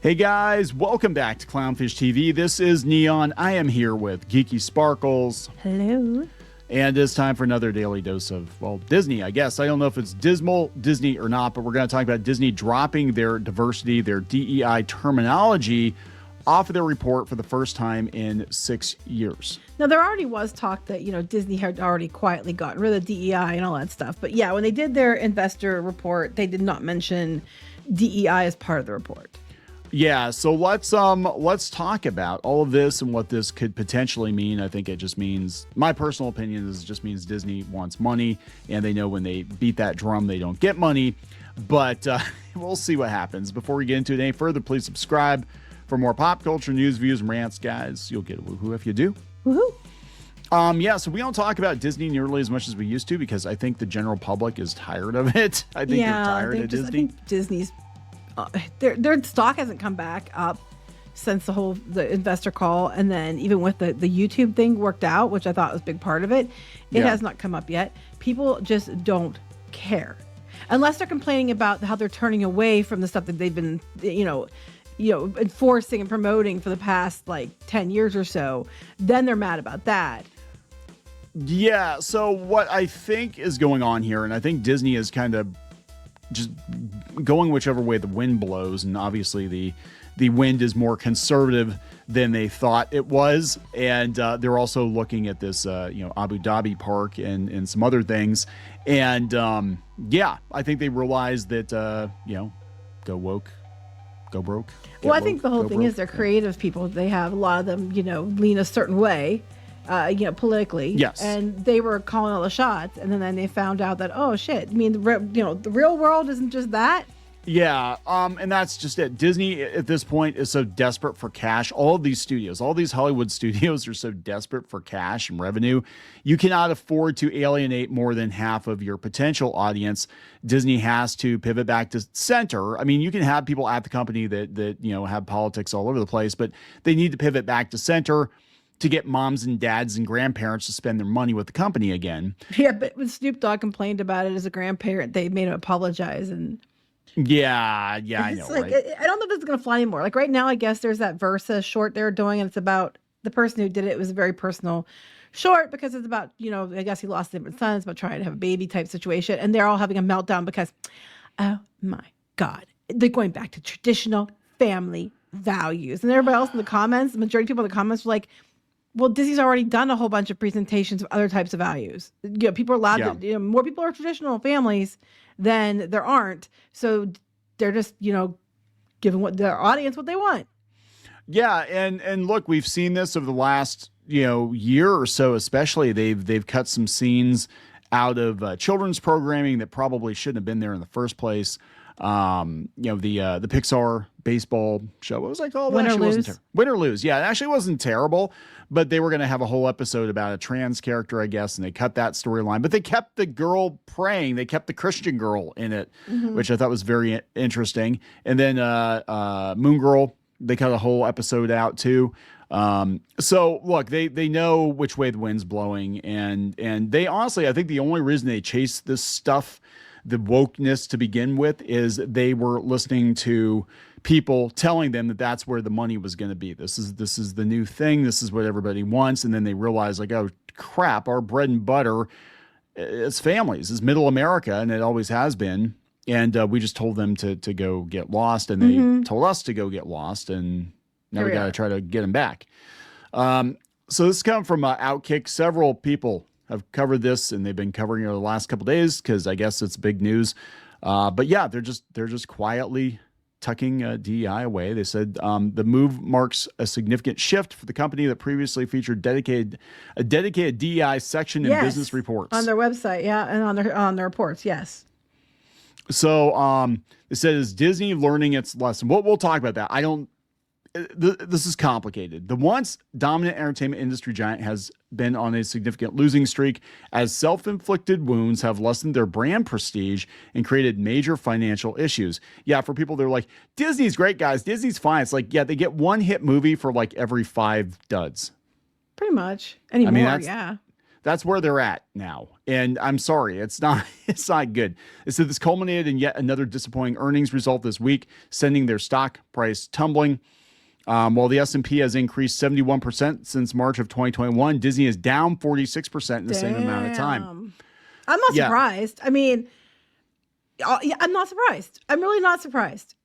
Hey guys, welcome back to Clownfish TV. This is Kneon. I am here with Geeky Sparkles. Hello. And it's time for another daily dose of, well, Disney, I guess. I don't know if it's dismal Disney or not, but we're going to talk about Disney dropping their diversity, their DEI terminology off of their report for the first time in 6 years. Now, there already was talk that, Disney had already quietly gotten rid of DEI and all that stuff. But yeah, when they did their investor report, they did not mention DEI as part of the report. Yeah, so let's talk about all of this and what this could potentially mean. I think it just means, my personal opinion is it just means Disney wants money, and they know when they beat that drum, they don't get money. But we'll see what happens. Before we get into it any further, please subscribe for more pop culture news, views, and rants, guys. You'll get a woohoo if you do. Woohoo! Yeah, so we don't talk about Disney nearly as much as we used to because I think the general public is tired of it. I think they're tired of Disney. I think Disney's their stock hasn't come back up since the investor call, and then even with the YouTube thing worked out, which I thought was a big part of it, it has not come up yet. People just don't care unless they're complaining about how they're turning away from the stuff that they've been enforcing and promoting for the past 10 years or so. Then they're mad about that. Yeah, so what I think is going on here, and I think Disney is kind of just going whichever way the wind blows, and obviously the wind is more conservative than they thought it was, and they're also looking at this Abu Dhabi park and some other things, and yeah, I think they realized that go woke, go broke. Well, I think the whole thing is they're creative people. They have a lot of them lean a certain way, politically. Yes. And they were calling all the shots, and then they found out that, oh shit, I mean, the real world isn't just that. Yeah, and that's just it. Disney at this point is so desperate for cash. All of these studios, all these Hollywood studios are so desperate for cash and revenue. You cannot afford to alienate more than half of your potential audience. Disney has to pivot back to center. I mean, you can have people at the company that have politics all over the place, but they need to pivot back to center to get moms and dads and grandparents to spend their money with the company again. Yeah, but when Snoop Dogg complained about it as a grandparent, they made him apologize. And yeah, I know, right? I don't know if this is going to fly anymore. Like right now, I guess there's that Versa short they're doing, and it's about the person who did it. It was a very personal short because it's about, I guess he lost different sons, about trying to have a baby type situation. And they're all having a meltdown because, oh my God, they're going back to traditional family values. And everybody else in the comments, the majority of people in the comments were like, well, Disney's already done a whole bunch of presentations of other types of values. People are allowed to, more people are traditional families than there aren't. So they're just, giving their audience what they want. Yeah. And look, we've seen this over the last, year or so, especially they've cut some scenes out of children's programming that probably shouldn't have been there in the first place. The Pixar baseball show, what was that called? Win or Lose. Win or Lose. Yeah, it actually wasn't terrible, but they were going to have a whole episode about a trans character, I guess, and they cut that storyline, but they kept the girl praying. They kept the Christian girl in it, which I thought was very interesting. And then Moon Girl, they cut a whole episode out too. So look, they know which way the wind's blowing, and they honestly, I think the only reason they chase this stuff, the wokeness to begin with, is they were listening to people telling them that that's where the money was going to be. This is the new thing. This is what everybody wants. And then they realize oh crap, our bread and butter is families, is middle America. And it always has been. And we just told them to go get lost, and they told us to go get lost. And now we got to try to get them back. So this comes from Outkick. Several people have covered this, and they've been covering it the last couple of days because I guess it's big news. But yeah, they're just quietly tucking DEI away. They said the move marks a significant shift for the company that previously featured a dedicated DEI section in business reports on their website, and on their reports, yes. So it says Disney learning its lesson. We'll talk about that. This is complicated. The once dominant entertainment industry giant has been on a significant losing streak as self-inflicted wounds have lessened their brand prestige and created major financial issues. Yeah, for people, they're like, Disney's great, guys. Disney's fine. It's like, yeah, they get one hit movie for every 5 duds. Pretty much. Anymore, That's where they're at now. And I'm sorry, it's not good. It said this culminated in yet another disappointing earnings result this week, sending their stock price tumbling. While the S&P has increased 71% since March of 2021, Disney is down 46% in the same amount of time. I'm not surprised. I mean, I'm not surprised. I'm really not surprised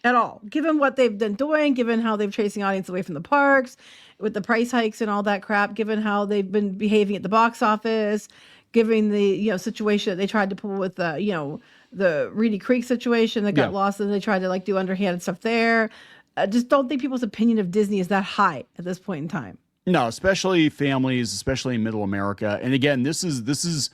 at all, given what they've been doing, given how they're chasing audience away from the parks with the price hikes and all that crap, given how they've been behaving at the box office, given the situation that they tried to pull with the Reedy Creek situation that got lost, and they tried to do underhanded stuff there. I just don't think people's opinion of Disney is that high at this point in time. No, especially families, especially in middle America. And again, this is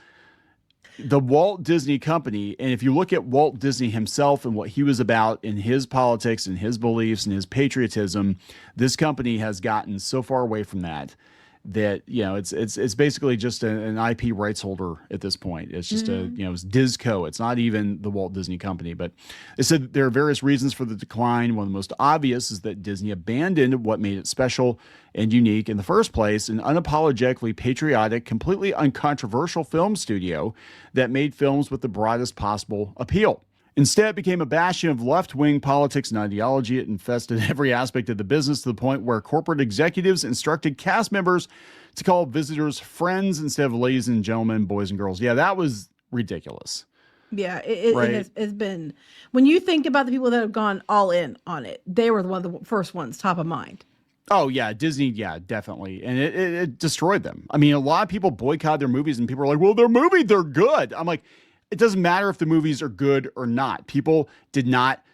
the Walt Disney Company. And if you look at Walt Disney himself and what he was about in his politics and his beliefs and his patriotism, this company has gotten so far away from that it's basically just an IP rights holder at this point. It's just it's Disco. It's not even the Walt Disney Company. But they said there are various reasons for the decline. One of the most obvious is that Disney abandoned what made it special and unique in the first place, an unapologetically patriotic, completely uncontroversial film studio that made films with the broadest possible appeal. Instead, it became a bastion of left-wing politics and ideology. It infested every aspect of the business to the point where corporate executives instructed cast members to call visitors friends instead of ladies and gentlemen, boys and girls. Yeah, that was ridiculous. Yeah, it has been. When you think about the people that have gone all in on it, they were one of the first ones top of mind. Oh, yeah, Disney, yeah, definitely. And it destroyed them. I mean, a lot of people boycott their movies, and people are like, well, they're good. I'm like, it doesn't matter if the movies are good or not. People did not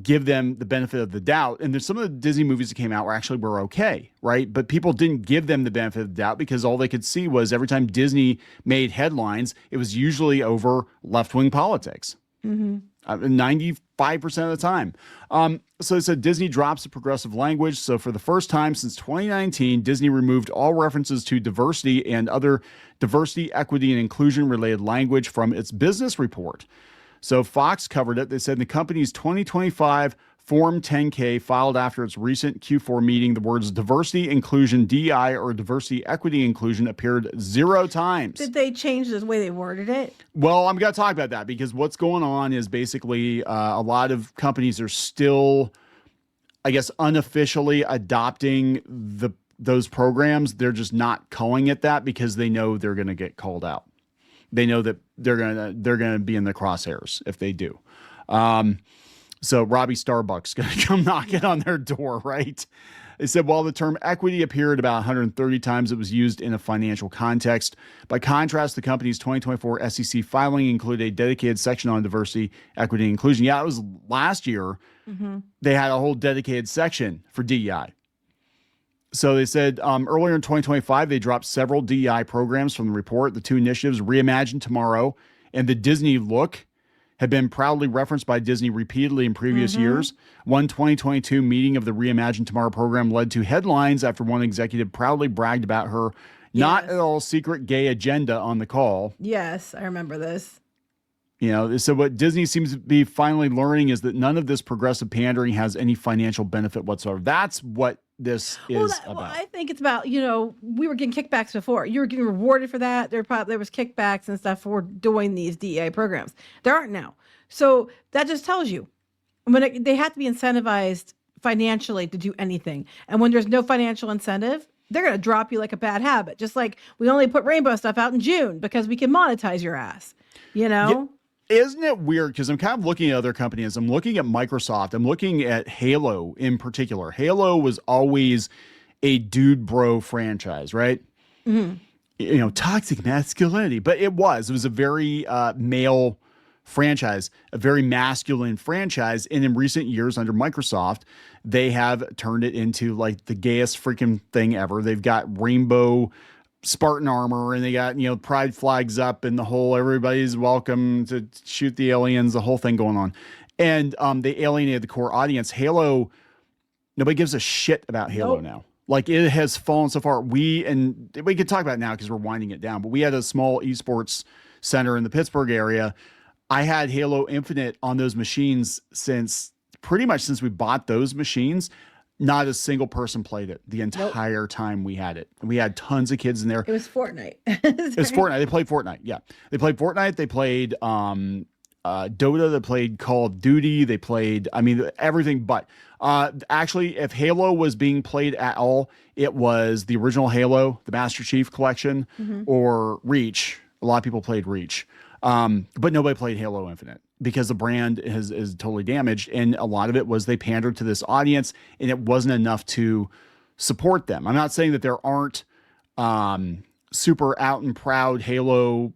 give them the benefit of the doubt. And there's some of the Disney movies that came out were okay, right? But people didn't give them the benefit of the doubt because all they could see was every time Disney made headlines, it was usually over left-wing politics. 95% of the time. So it said Disney drops the progressive language. So for the first time since 2019, Disney removed all references to diversity and other diversity, equity, and inclusion related language from its business report. So Fox covered it. They said in the company's 2025 Form 10-K filed after its recent Q4 meeting, the words diversity, inclusion, DEI, or diversity, equity, inclusion appeared 0 times. Did they change the way they worded it? Well, I'm going to talk about that because what's going on is basically a lot of companies are still, I guess, unofficially adopting those programs. They're just not calling it that because they know they're going to get called out. They know that they're going to be in the crosshairs if they do. So Robbie Starbuck's going to come knocking on their door, right? They said, while the term equity appeared about 130 times, it was used in a financial context. By contrast, the company's 2024 SEC filing included a dedicated section on diversity, equity, and inclusion. Yeah, it was last year. They had a whole dedicated section for DEI. So they said earlier in 2025, they dropped several DEI programs from the report. The two initiatives, Reimagine Tomorrow and the Disney Look, have been proudly referenced by Disney repeatedly in previous years. One 2022 meeting of the Reimagine Tomorrow program led to headlines after one executive proudly bragged about her not at all secret gay agenda on the call. Yes, I remember this. So what Disney seems to be finally learning is that none of this progressive pandering has any financial benefit whatsoever. That's what this is about. Well, I think it's about, we were getting kickbacks before. You were getting rewarded for that. There was kickbacks and stuff for doing these DEI programs. There aren't now. So that just tells you when they have to be incentivized financially to do anything. And when there's no financial incentive, they're going to drop you like a bad habit. Just like we only put rainbow stuff out in June because we can monetize your ass, Yeah. Isn't it weird? Because I'm kind of looking at other companies. I'm looking at Microsoft. I'm looking at Halo in particular. Halo was always a dude bro franchise, right? Toxic masculinity. But it was a very male franchise, a very masculine franchise. And in recent years under Microsoft, they have turned it into like the gayest freaking thing ever. They've got rainbow Spartan armor and they got, pride flags up and the whole, everybody's welcome to shoot the aliens, the whole thing going on. And they alienated the core audience. Halo, nobody gives a shit about Halo now. Like it has fallen so far. We can talk about it now because we're winding it down, but we had a small esports center in the Pittsburgh area. I had Halo Infinite on those machines since we bought those machines. Not a single person played it the entire time we had it. And we had tons of kids in there. It was Fortnite. It was Fortnite. They played Fortnite. Yeah. They played Fortnite. They played Dota. They played Call of Duty. They played, I mean, everything. But actually, if Halo was being played at all, it was the original Halo, the Master Chief Collection, or Reach. A lot of people played Reach. But nobody played Halo Infinite because the brand is totally damaged. And a lot of it was they pandered to this audience and it wasn't enough to support them. I'm not saying that there aren't super out and proud Halo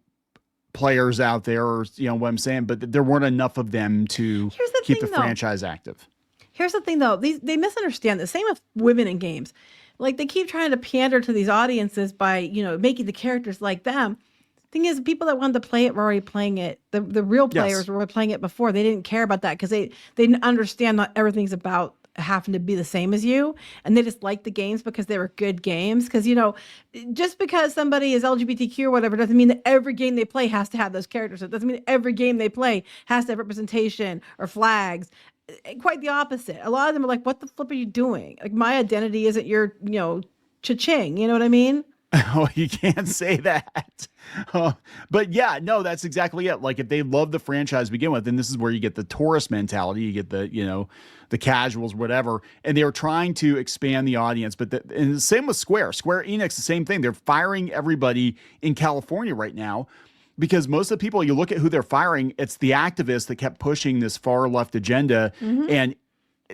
players out there, or you know what I'm saying, but there weren't enough of them to keep the franchise active. Here's the thing though, they misunderstand the same with women in games. Like they keep trying to pander to these audiences by, you know, making the characters like them. Thing is, people that wanted to play it were already playing it. The real players were playing it before. They didn't care about that because they didn't understand not everything's about having to be the same as you, and they just liked the games because they were good games. Because, you know, just because somebody is LGBTQ or whatever doesn't mean that every game they play has to have those characters. It doesn't mean every game they play has to have representation or flags. Quite the opposite. A lot of them are like, what the flip are you doing? Like, my identity isn't your, you know, cha-ching. You know what I mean? Oh, you can't say that. But yeah, no, that's exactly it. Like if they love the franchise to begin with, then this is where you get the tourist mentality. You get the, you know, the casuals, whatever. And they were trying to expand the audience. But and the same with Square Enix, the same thing. They're firing everybody in California right now because most of the people, you look at who they're firing, it's the activists that kept pushing this far left agenda. And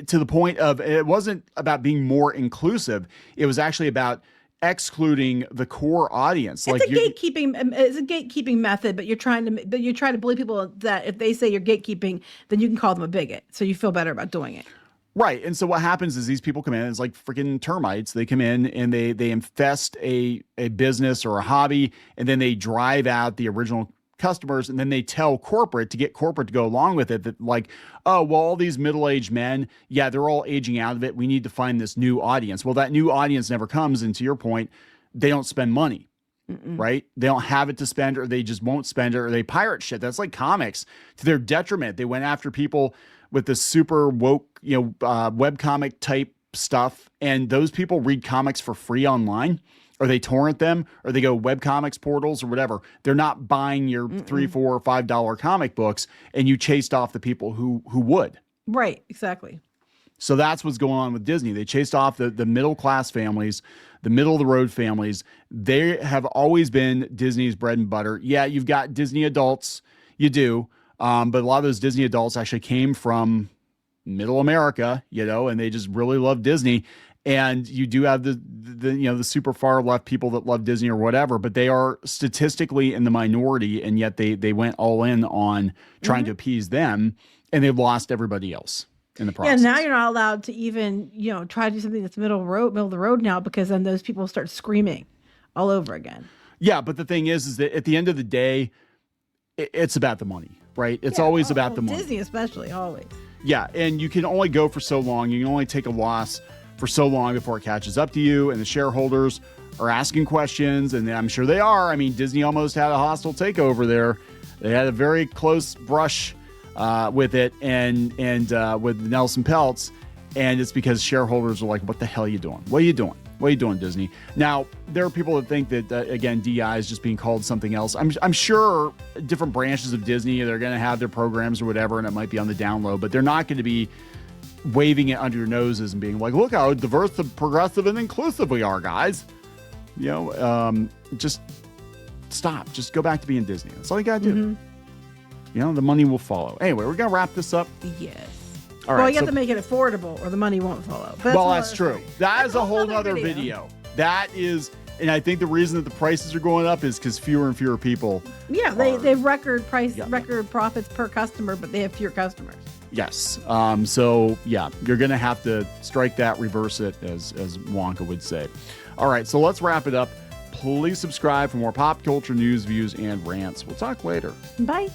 to the point of, it wasn't about being more inclusive. It was actually about excluding the core audience. It's a gatekeeping method, but you're trying to bully people that if they say you're gatekeeping, then you can call them a bigot. So you feel better about doing it. Right. And so what happens is these people come in, it's like freaking termites. They come in and they infest a business or a hobby, and then they drive out the original customers, and then they tell corporate to get corporate to go along with it that like, oh, well, all these middle-aged men, yeah, they're all aging out of it. We need to find this new audience. Well, that new audience never comes. And to your point, they don't spend money, right? They don't have it to spend, or they just won't spend it, or they pirate shit. That's like comics to their detriment. They went after people with this super woke, you know, webcomic type stuff. And those people read comics for free online, or they torrent them, or they go webcomics portals or whatever. They're not buying your $3, $4, or $5 comic books, and you chased off the people who would. Right, exactly. So that's what's going on with Disney. They chased off the middle-class families, the middle-of-the-road families. They have always been Disney's bread and butter. Yeah, you've got Disney adults, you do, but a lot of those Disney adults actually came from middle America, you know, and they just really love Disney. And you do have the you know, the super far left people that love Disney or whatever, but they are statistically in the minority, and yet they went all in on trying to appease them, and they've lost everybody else in the process. Yeah, now you're not allowed to even, you know, try to do something that's middle of the road now, because then those people start screaming all over again. Yeah, but the thing is that at the end of the day, it's about the money, right? It's always about the money. Disney especially, always. Yeah, and you can only go for so long. You can only take a loss for so long before it catches up to you, and the shareholders are asking questions, and I'm sure they are. I mean, Disney almost had a hostile takeover there. They had a very close brush with it and with Nelson Peltz, and it's because shareholders are like, what the hell are you doing? What are you doing? What are you doing, Disney? Now, there are people that think that, again, DEI is just being called something else. I'm sure different branches of Disney, they're going to have their programs or whatever, and it might be on the down low, but they're not going to be waving it under your noses and being like, look how diverse, progressive, and inclusive we are, guys. You know, just stop. Just go back to being Disney. That's all you got to do. You know, the money will follow. Anyway, we're going to wrap this up. Yes. All right. Well, you have to make it affordable, or the money won't follow. But that's true. That is a whole nother video. That is, and I think the reason that the prices are going up is because fewer and fewer people. Yeah, they have record profits per customer, but they have fewer customers. Yes. So yeah, you're going to have to strike that, reverse it, as Wonka would say. All right. So let's wrap it up. Please subscribe for more pop culture news, views, and rants. We'll talk later. Bye.